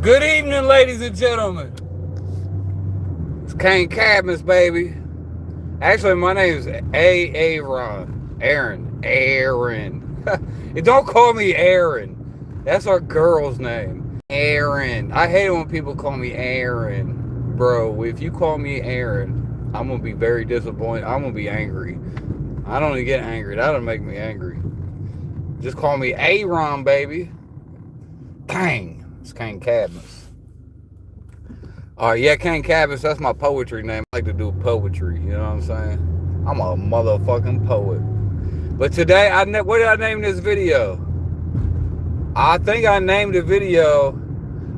Good evening, ladies and gentlemen. It's Kane Cadmus, baby. Actually, my name is Aaron. Aaron. And don't call me Aaron. That's our girl's name. Aaron. I hate it when people call me Aaron. Bro, if you call me Aaron, I'm going to be very disappointed. I'm going to be angry. I don't even get angry. That'll make me angry. Just call me Aaron, baby. Kang. It's Kane Cadmus. Yeah, Kane Cadmus, that's my poetry name. I like to do poetry, you know what I'm saying? I'm a motherfucking poet. But today, what did I name this video? I think I named the video,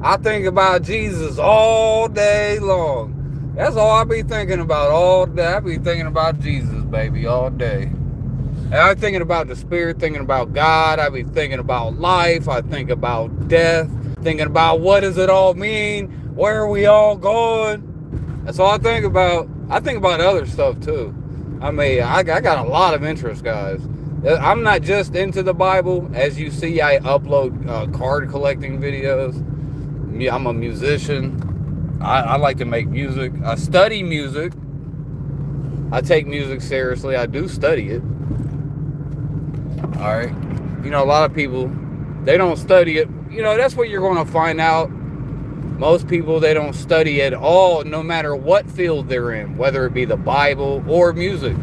I think about Jesus all day long. That's all I be thinking about all day. I be thinking about Jesus, baby, all day. And I'm thinking about the Spirit, thinking about God. I be thinking about life. I think about death. Thinking about what does it all mean? Where are we all going? That's all I think about. I think about other stuff too. I mean, I got a lot of interest, guys. I'm not just into the Bible. As you see, I upload card collecting videos. I'm a musician. I like to make music. I study music. I take music seriously. I do study it. All right. You know, a lot of people, they don't study it. You know, that's what you're going to find out. Most people, they don't study at all, no matter what field they're in, whether it be the Bible or music.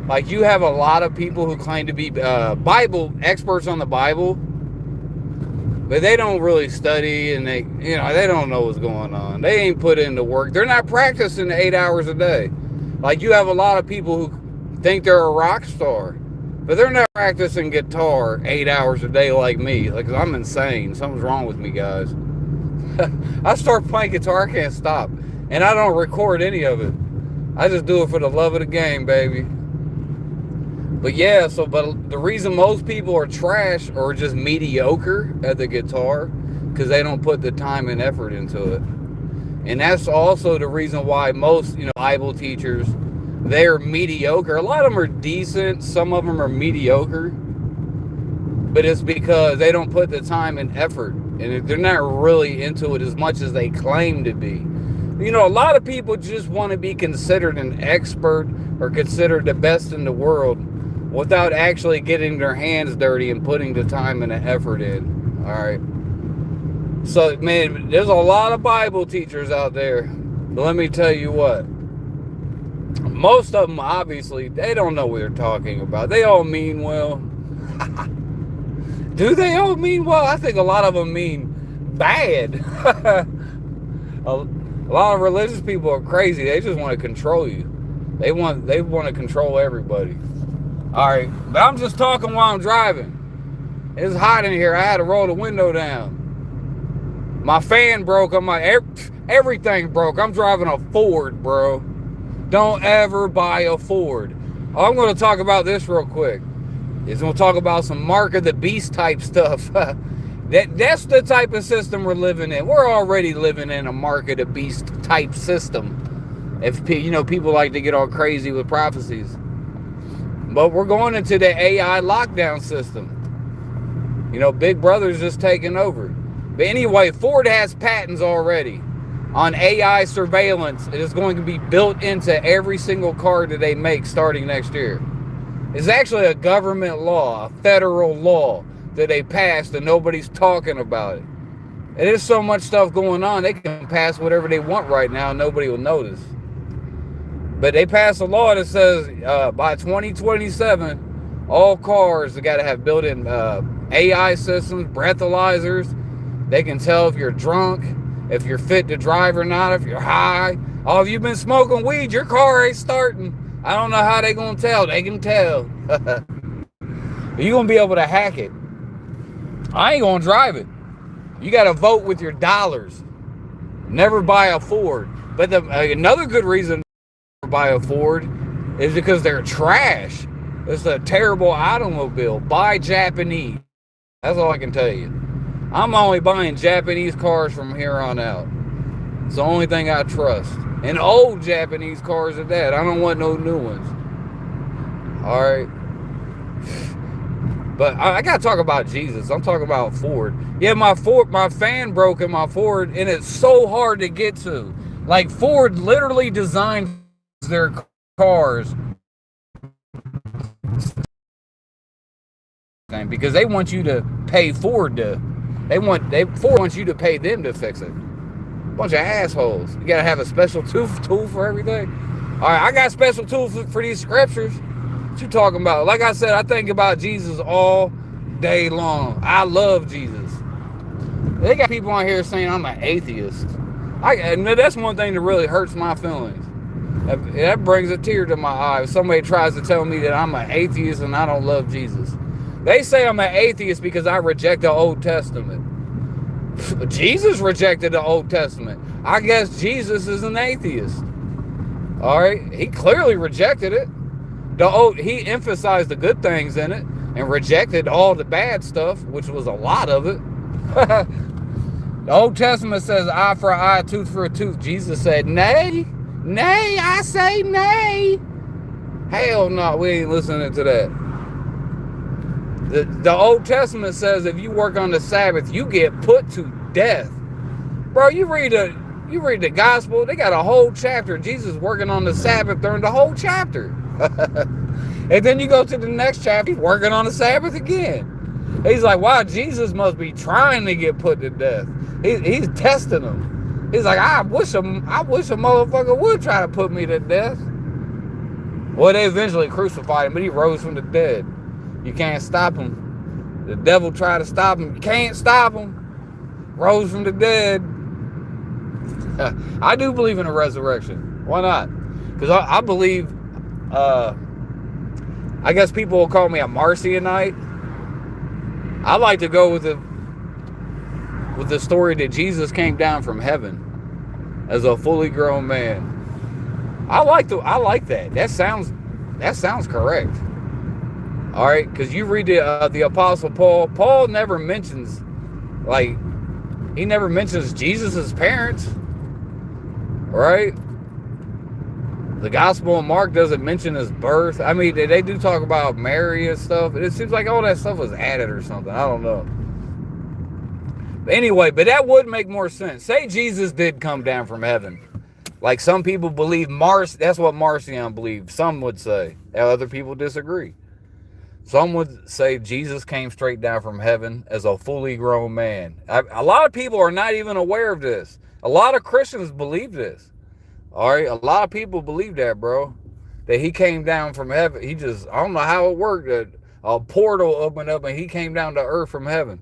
Like, you have a lot of people who claim to be Bible experts on the Bible, but they don't really study, and they don't know what's going on. They ain't put in the work. They're not practicing 8 hours a day. Like, you have a lot of people who think they're a rock star, but they're not practicing guitar 8 hours a day like me. Like, I'm insane. Something's wrong with me, guys. I start playing guitar, I can't stop. And I don't record any of it. I just do it for the love of the game, baby. But yeah, but the reason most people are trash or just mediocre at the guitar, because they don't put the time and effort into it. And that's also the reason why most, Bible teachers, they're mediocre. A lot of them are decent. Some of them are mediocre. But it's because they don't put the time and effort. And they're not really into it as much as they claim to be. You know, a lot of people just want to be considered an expert or considered the best in the world without actually getting their hands dirty and putting the time and the effort in. All right. So, man, there's a lot of Bible teachers out there. But let me tell you what. Most of them, obviously, they don't know what they're talking about. They all mean well. Do they all mean well? I think a lot of them mean bad. A lot of religious people are crazy. They just want to control you. They want to control everybody. All right, but I'm just talking while I'm driving. It's hot in here. I had to roll the window down. My fan broke. I'm like, everything broke. I'm driving a Ford, bro. Don't ever buy a Ford. I'm going to talk about this real quick. Is we'll talk about some Mark of the Beast type stuff. That's the type of system we're living in. We're already living in a Mark of the Beast type system. If people like to get all crazy with prophecies. But we're going into the AI lockdown system. Big Brother's just taking over. But anyway, Ford has patents already on AI surveillance. It is going to be built into every single car that they make starting next year. It's actually a government law, a federal law that they passed and nobody's talking about it. And there's so much stuff going on, they can pass whatever they want right now and nobody will notice. But they passed a law that says by 2027, all cars have got to have built-in AI systems, breathalyzers. They can tell if you're drunk, if you're fit to drive or not, if you're high. Oh, if you've been smoking weed, your car ain't starting. I don't know how they gonna tell. They can tell. You're gonna be able to hack it. I ain't gonna drive it. You gotta vote with your dollars. Never buy a Ford. But another good reason to buy a Ford is because they're trash. It's a terrible automobile. Buy Japanese. That's all I can tell you. I'm only buying Japanese cars from here on out. It's the only thing I trust. And old Japanese cars at that. I don't want no new ones. Alright. But I gotta talk about Jesus. I'm talking about Ford. Yeah, my fan broke in my Ford, and it's so hard to get to. Like, Ford literally designed their cars because they want you to pay Ford to. Ford wants you to pay them to fix it. Bunch of assholes. You gotta have a special tool for everything. All right, I got special tools for these scriptures. What you talking about? Like I said, I think about Jesus all day long. I love Jesus. They got people on here saying I'm an atheist. And that's one thing that really hurts my feelings. That brings a tear to my eye. If somebody tries to tell me that I'm an atheist and I don't love Jesus. They say I'm an atheist because I reject the Old Testament. Jesus rejected the Old Testament. I guess Jesus is an atheist. All right, he clearly rejected it. He emphasized the good things in it and rejected all the bad stuff, which was a lot of it. The Old Testament says eye for an eye, tooth for a tooth. Jesus said, nay, I say nay. Hell no, we ain't listening to that. The Old Testament says if you work on the Sabbath, you get put to death. Bro, you read the gospel, they got a whole chapter. Jesus working on the Sabbath during the whole chapter. And then you go to the next chapter, he's working on the Sabbath again. He's like, wow, Jesus must be trying to get put to death. He's testing them. He's like, I wish a motherfucker would try to put me to death. Well, they eventually crucified him, but he rose from the dead. You can't stop him. The devil tried to stop him. You can't stop him. Rose from the dead. I do believe in a resurrection. Why not? Because I believe, I guess people will call me a Marcionite. I like to go with the story that Jesus came down from heaven as a fully grown man. I like that. That sounds correct. All right, because you read the Apostle Paul. Paul never mentions, he never mentions Jesus' parents, right? The Gospel of Mark doesn't mention his birth. I mean, they do talk about Mary and stuff. It seems like all that stuff was added or something. I don't know. But anyway, but that would make more sense. Say Jesus did come down from heaven. Like some people believe, that's what Marcion believed. Some would say. Other people disagree. Some would say Jesus came straight down from heaven as a fully grown man. A lot of people are not even aware of this. A lot of Christians believe this. All right, a lot of people believe that, bro. That he came down from heaven. I don't know how it worked. A portal opened up and he came down to earth from heaven.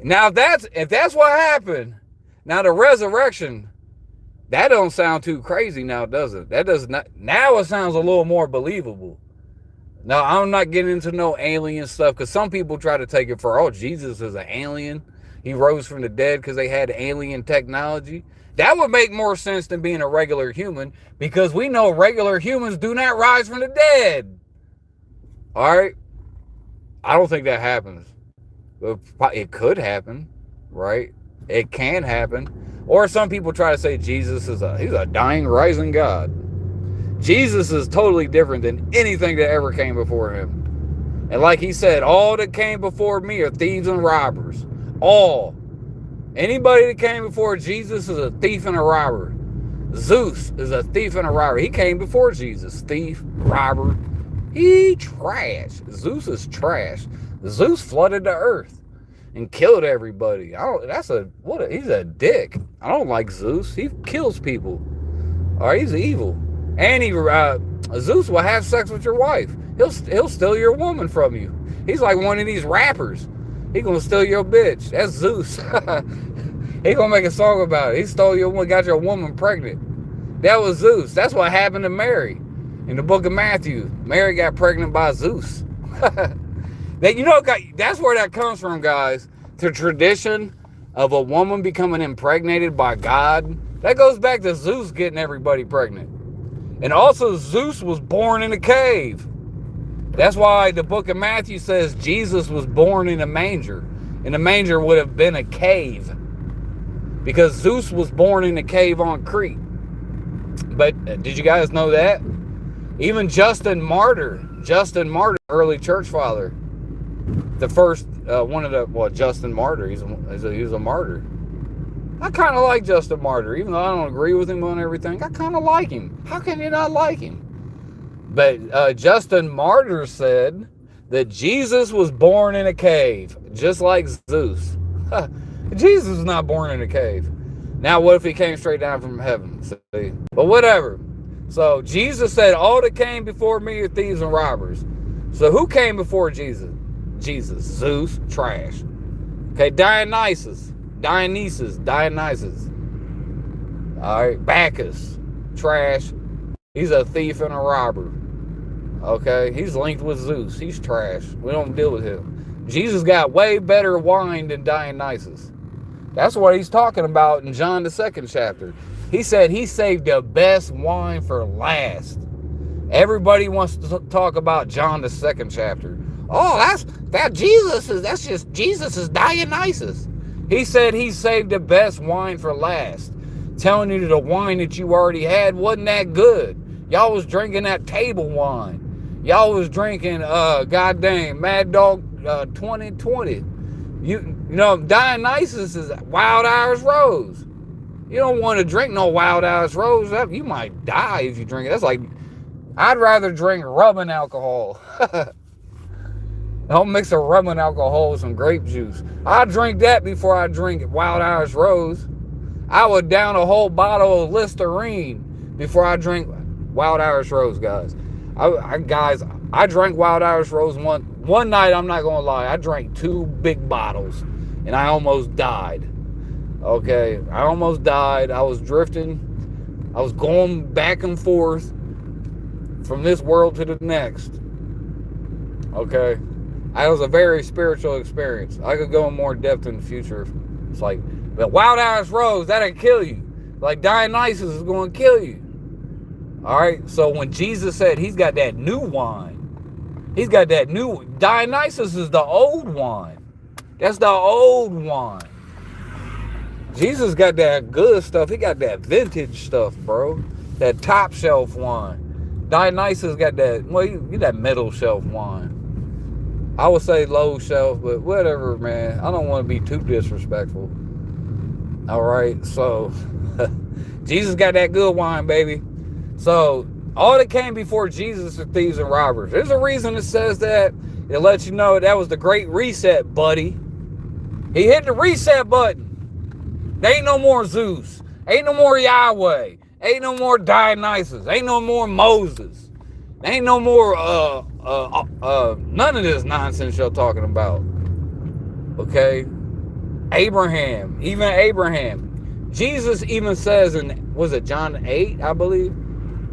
Now, if that's what happened, now the resurrection, that don't sound too crazy now, does it? That does not. Now it sounds a little more believable. Now, I'm not getting into no alien stuff because some people try to take it for, Jesus is an alien. He rose from the dead because they had alien technology. That would make more sense than being a regular human because we know regular humans do not rise from the dead. All right? I don't think that happens. It could happen, right? It can happen. Or some people try to say Jesus he's a dying, rising God. Jesus is totally different than anything that ever came before him. And like he said, all that came before me are thieves and robbers. All. Anybody that came before Jesus is a thief and a robber. Zeus is a thief and a robber. He came before Jesus. Thief, robber. He trash. Zeus is trash. Zeus flooded the earth and killed everybody. He's a dick. I don't like Zeus. He kills people. Or he's evil. And Zeus will have sex with your wife. He'll steal your woman from you. He's like one of these rappers. He gonna steal your bitch. That's Zeus. He gonna make a song about it. He stole your woman, got your woman pregnant. That was Zeus. That's what happened to Mary. In the book of Matthew, Mary got pregnant by Zeus. That's where that comes from, guys. The tradition of a woman becoming impregnated by God. That goes back to Zeus getting everybody pregnant. And also, Zeus was born in a cave. That's why the book of Matthew says Jesus was born in a manger. And the manger would have been a cave. Because Zeus was born in a cave on Crete. But did you guys know that? Even Justin Martyr, early church father, the first one of the, well, Justin Martyr. He's a martyr. I kind of like Justin Martyr, even though I don't agree with him on everything. I kind of like him. How can you not like him? But Justin Martyr said that Jesus was born in a cave, just like Zeus. Jesus was not born in a cave. Now, what if he came straight down from heaven? See? But whatever. So Jesus said, all that came before me are thieves and robbers. So who came before Jesus? Jesus. Zeus, trash. Okay, Dionysus. All right, Bacchus, trash. He's a thief and a robber. Okay, he's linked with Zeus. He's trash. We don't deal with him. Jesus got way better wine than Dionysus. That's what he's talking about in John the 2nd chapter. He said he saved the best wine for last. Everybody wants to talk about John the 2nd chapter. Oh, that's just Jesus' Dionysus. He said he saved the best wine for last. Telling you the wine that you already had wasn't that good. Y'all was drinking that table wine. Y'all was drinking goddamn Mad Dog 2020. You know, Dionysus is Wild Irish Rose. You don't want to drink no Wild Irish Rose. You might die if you drink it. That's like, I'd rather drink rum and alcohol. Don't mix a rum and alcohol with some grape juice. I drink that before I drink Wild Irish Rose. I would down a whole bottle of Listerine before I drink Wild Irish Rose, guys. I drank Wild Irish Rose one night. I'm not gonna lie. I drank 2 big bottles, and I almost died. Okay, I almost died. I was drifting. I was going back and forth from this world to the next. Okay, it was a very spiritual experience. I could go in more depth in the future. It's like, but Wild Irish Rose, that'll kill you. Like Dionysus is going to kill you. All right, so when Jesus said he's got that new wine, he's got that new, Dionysus is the old wine. That's the old wine. Jesus got that good stuff. He got that vintage stuff, bro. That top shelf wine. Dionysus got that, well, you get that middle shelf wine. I would say low shelf, but whatever, man. I don't want to be too disrespectful. All right, so Jesus got that good wine, baby. So all that came before Jesus are thieves and robbers. There's a reason it says that. It lets you know that was the great reset, buddy. He hit the reset button. There ain't no more Zeus. Ain't no more Yahweh. Ain't no more Dionysus. Ain't no more Moses. Ain't no more none of this nonsense you're talking about. Okay? Abraham. Even Abraham. Jesus even says in, was it John 8, I believe?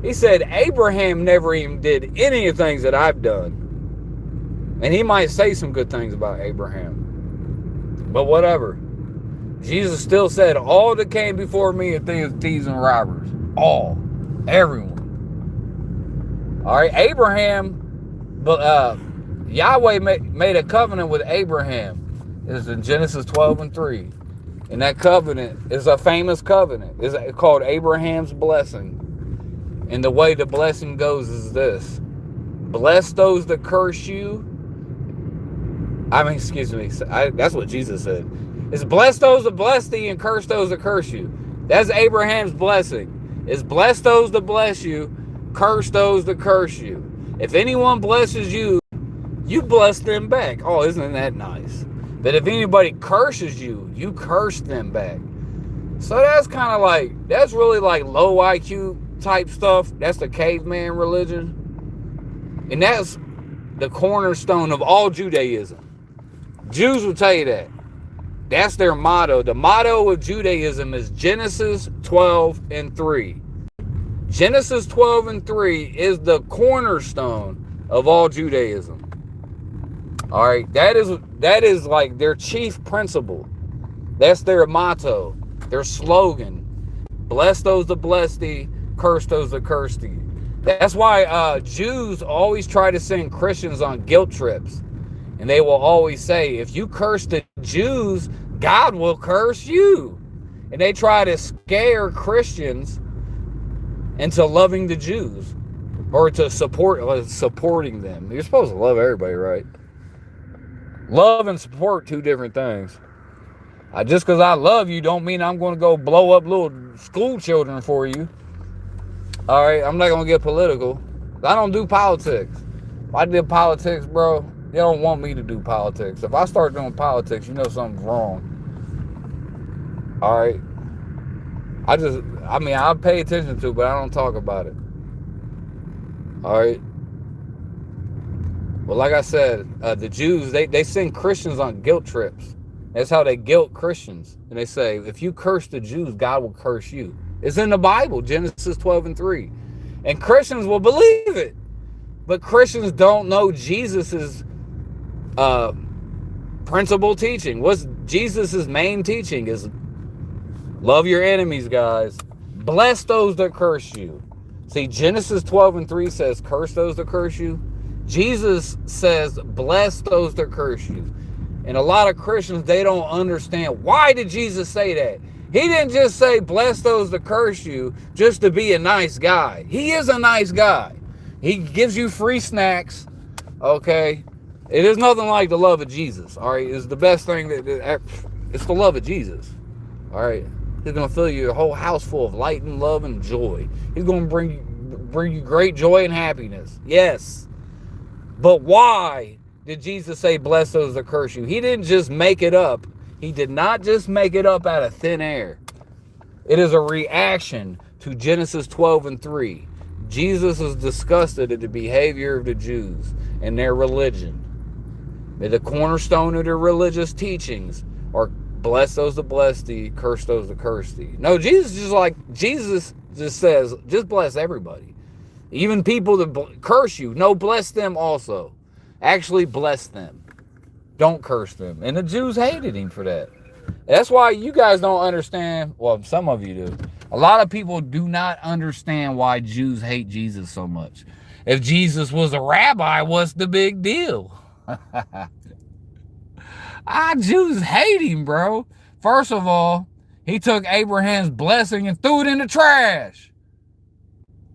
He said Abraham never even did any of the things that I've done. And he might say some good things about Abraham. But whatever. Jesus still said, all that came before me are thieves and robbers. All. Everyone. All right. Abraham, Yahweh made a covenant with Abraham. It's in Genesis 12:3. And that covenant is a famous covenant. It's called Abraham's blessing. And the way the blessing goes is this. Bless those that curse you. Excuse me. That's what Jesus said. It's bless those that bless thee and curse those that curse you. That's Abraham's blessing. It's bless those that bless you, curse those that curse you. If anyone blesses you, you bless them back. Oh, isn't that nice? But if anybody curses you, you curse them back. So that's kind of like, that's really like low IQ type stuff. That's the caveman religion. And that's the cornerstone of all Judaism. Jews will tell you that. That's their motto. The motto of Judaism is Genesis 12:3. Genesis 12:3 is the cornerstone of all Judaism. All right, that is like their chief principle. That's their motto, their slogan. Bless those that bless thee, curse those that curse thee. That's why Jews always try to send Christians on guilt trips. And they will always say, if you curse the Jews, God will curse you. And they try to scare Christians into loving the Jews or to supporting them. You're supposed to love everybody, right? Love and support, two different things. Just because I love you don't mean I'm going to go blow up little school children for you. All right, I'm not going to get political. I don't do politics. If I did politics, bro, they don't want me to do politics. If I start doing politics, you know something's wrong. All right. I pay attention to it, but I don't talk about it. All right. Well, like I said, the Jews, they send Christians on guilt trips. That's how they guilt Christians. And they say, if you curse the Jews, God will curse you. It's in the Bible, Genesis 12:3. And Christians will believe it. But Christians don't know Jesus's principal teaching. What's Jesus's main teaching is love your enemies, guys. Bless those that curse you. See, Genesis 12:3 says, curse those that curse you. Jesus says, bless those that curse you. And a lot of Christians, they don't understand. Why did Jesus say that? He didn't just say, bless those that curse you, just to be a nice guy. He is a nice guy. He gives you free snacks, okay? It is nothing like the love of Jesus, all right? It's the best thing. It's the love of Jesus, all right? He's going to fill your whole house full of light and love and joy. He's going to bring you great joy and happiness. Yes. But why did Jesus say, bless those that curse you? He didn't just make it up. He did not just make it up out of thin air. It is a reaction to Genesis 12:3. Jesus is disgusted at the behavior of the Jews and their religion. The cornerstone of their religious teachings are bless those that bless thee, curse those that curse thee. No, Jesus just says, just bless everybody. Even people that curse you, no, bless them also. Actually bless them. Don't curse them. And the Jews hated him for that. That's why you guys don't understand. Well, some of you do. A lot of people do not understand why Jews hate Jesus so much. If Jesus was a rabbi, what's the big deal? Jews hate him, bro. First of all, he took Abraham's blessing and threw it in the trash.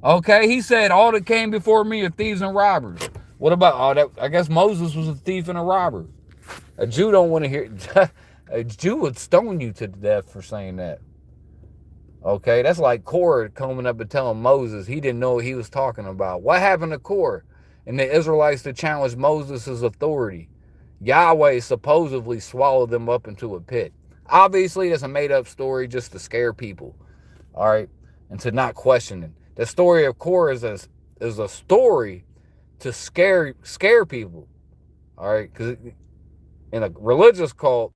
Okay, he said, all that came before me are thieves and robbers. What about, I guess Moses was a thief and a robber. A Jew don't want to hear, a Jew would stone you to death for saying that. Okay, that's like Korah coming up and telling Moses he didn't know what he was talking about. What happened to Korah and the Israelites to challenge Moses' authority? Yahweh supposedly swallowed them up into a pit. Obviously, that's a made-up story just to scare people, all right, and to not question it. The story of Korah is a story to scare people, all right? Because in a religious cult,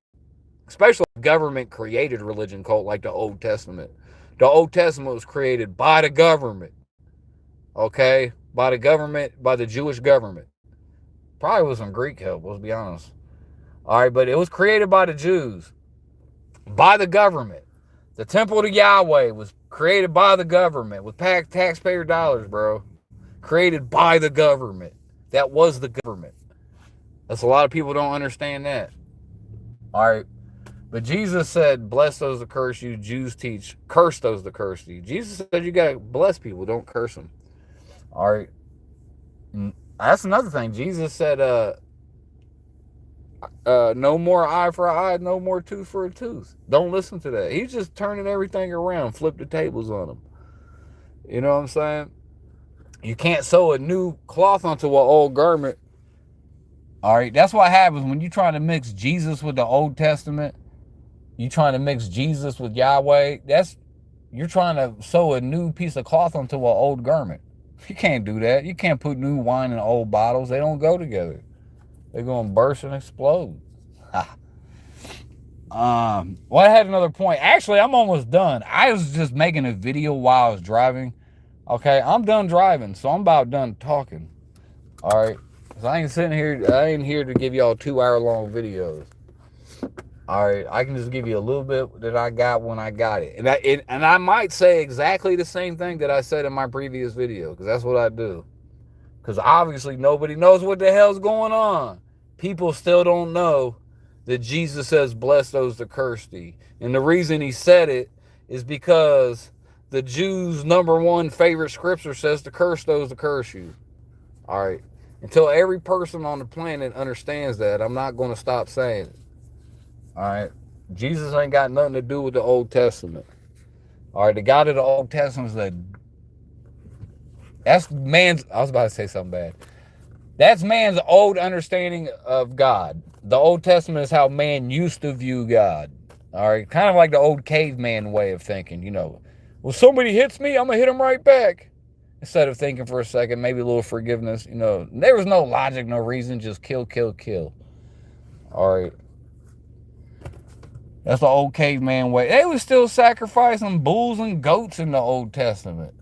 especially a government-created religion cult like the Old Testament was created by the government, okay? By the Jewish government. Probably with some Greek help, let's be honest. All right, but it was created by the Jews, by the government. The temple to Yahweh was created by the government with taxpayer dollars, bro. Created by the government. That was the government. That's a lot of people don't understand that. All right. But Jesus said, bless those that curse you. Jews teach, curse those that curse you. Jesus said you got to bless people, don't curse them. All right. And that's another thing. Jesus said, no more eye for an eye, no more tooth for a tooth. Don't listen to that. He's just turning everything around, flip the tables on them. You know what I'm saying? You can't sew a new cloth onto an old garment. All right, that's what happens when you're trying to mix Jesus with the Old Testament. You trying to mix Jesus with Yahweh. You're trying to sew a new piece of cloth onto an old garment. You can't do that. You can't put new wine in old bottles. They don't go together. They're going to burst and explode. Well, I had another point. Actually, I'm almost done. I was just making a video while I was driving. Okay, I'm done driving, so I'm about done talking. All right, so I ain't here to give y'all 2-hour-long videos. All right, I can just give you a little bit that I got when I got it. And I might say exactly the same thing that I said in my previous video, because that's what I do. Because obviously nobody knows what the hell's going on. People still don't know that Jesus says, bless those that curse thee. And the reason he said it is because the Jews' #1 favorite scripture says to curse those that curse you. All right. Until every person on the planet understands that, I'm not going to stop saying it. All right? Jesus ain't got nothing to do with the Old Testament. All right? The God of the Old Testament is that's man's, I was about to say something bad. That's man's old understanding of God. The Old Testament is how man used to view God. All right? Kind of like the old caveman way of thinking, you know. Well, somebody hits me, I'm going to hit him right back. Instead of thinking for a second, maybe a little forgiveness, you know. There was no logic, no reason, just kill, kill, kill. All right. That's the old caveman way. They was still sacrificing bulls and goats in the Old Testament.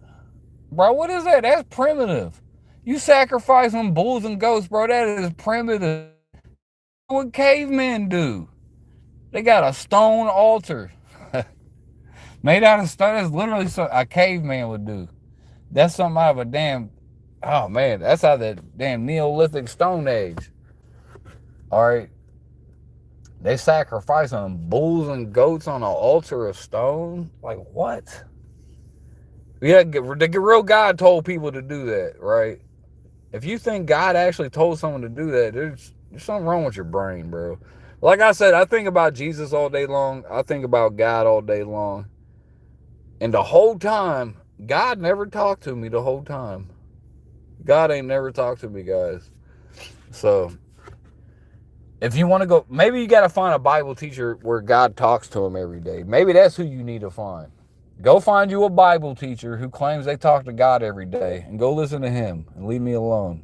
Bro, what is that? That's primitive. You sacrificing bulls and goats, bro, that is primitive. What cavemen do? They got a stone altar. Made out of stone. That's literally something a caveman would do. That's something out of a damn, oh man, that's out of the damn Neolithic Stone Age. All right. They sacrificing bulls and goats on an altar of stone? Like what? Yeah, the real God told people to do that, right? If you think God actually told someone to do that, there's something wrong with your brain, bro. Like I said, I think about Jesus all day long. I think about God all day long. And the whole time, God never talked to me the whole time. God ain't never talked to me, guys. So, if you want to go, maybe you got to find a Bible teacher where God talks to him every day. Maybe that's who you need to find. Go find you a Bible teacher who claims they talk to God every day and go listen to him and leave me alone.